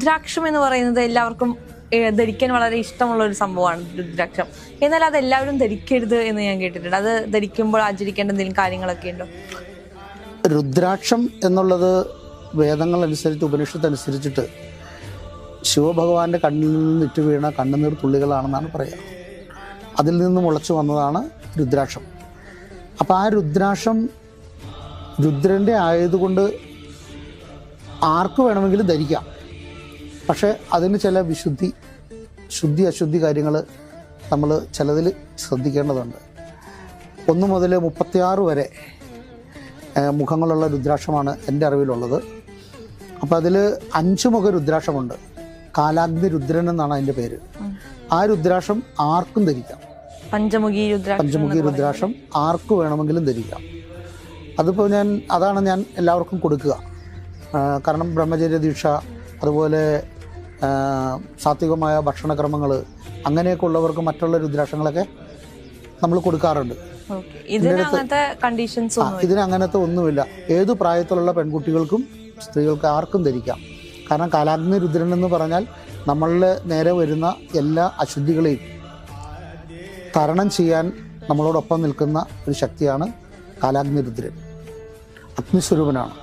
രുദ്രാക്ഷം എന്ന് പറയുന്നത് എല്ലാവർക്കും ധരിക്കാൻ വളരെ ഇഷ്ടമുള്ള ഒരു സംഭവമാണ് രുദ്രാക്ഷം. എന്നാൽ അത് എല്ലാവരും ധരിക്കരുത് എന്ന് ഞാൻ കേട്ടിട്ടുണ്ട്. അത് ധരിക്കുമ്പോൾ ആചരിക്കേണ്ട എന്തെങ്കിലും കാര്യങ്ങളൊക്കെ ഉണ്ടോ? രുദ്രാക്ഷം എന്നുള്ളത് വേദങ്ങൾ അനുസരിച്ച്, ഉപനിഷത്ത് അനുസരിച്ചിട്ട് ശിവഭഗവാന്റെ കണ്ണിൽ നിന്ന് ഇറ്റു വീണ കണ്ണുനീർ തുള്ളികളാണെന്നാണ് പറയുക. അതിൽ നിന്ന് മുളച്ചു വന്നതാണ് രുദ്രാക്ഷം. അപ്പോൾ ആ രുദ്രാക്ഷം രുദ്രൻ്റെ ആയതുകൊണ്ട് ആർക്ക് വേണമെങ്കിലും ധരിക്കാം. പക്ഷേ അതിന് ചില ശുദ്ധി അശുദ്ധി കാര്യങ്ങൾ നമ്മൾ ചിലതിൽ ശ്രദ്ധിക്കേണ്ടതുണ്ട്. 1 മുതൽ 36 വരെ മുഖങ്ങളുള്ള രുദ്രാക്ഷമാണ് എൻ്റെ അറിവിലുള്ളത്. അപ്പോൾ അതിൽ 5 മുഖ രുദ്രാക്ഷമുണ്ട്. കാലാഗ്നി രുദ്രൻ എന്നാണ് അതിൻ്റെ പേര്. ആ രുദ്രാക്ഷം ആർക്കും ധരിക്കാം. പഞ്ചമുഖി രുദ്രാക്ഷം ആർക്ക് വേണമെങ്കിലും ധരിക്കാം. അതിപ്പോൾ അതാണ് ഞാൻ എല്ലാവർക്കും കൊടുക്കുക. കാരണം ബ്രഹ്മചര്യ ദീക്ഷ, അതുപോലെ സാത്വികമായ ഭക്ഷണക്രമങ്ങൾ, അങ്ങനെയൊക്കെ ഉള്ളവർക്ക് മറ്റുള്ള രുദ്രാക്ഷങ്ങളൊക്കെ നമ്മൾ കൊടുക്കാറുണ്ട്. ഇതിന് അങ്ങനത്തെ ഒന്നുമില്ല. ഏതു പ്രായത്തിലുള്ള പെൺകുട്ടികൾക്കും സ്ത്രീകൾക്ക് ആർക്കും ധരിക്കാം. കാരണം കാലാഗ്നി രുദ്രൻ എന്ന് പറഞ്ഞാൽ നമ്മളിൽ നേരെ വരുന്ന എല്ലാ അശുദ്ധികളെയും തരണം ചെയ്യാൻ നമ്മളോടൊപ്പം നിൽക്കുന്ന ഒരു ശക്തിയാണ് കാലാഗ്നി രുദ്രൻ. അഗ്നിസ്വരൂപനാണ്.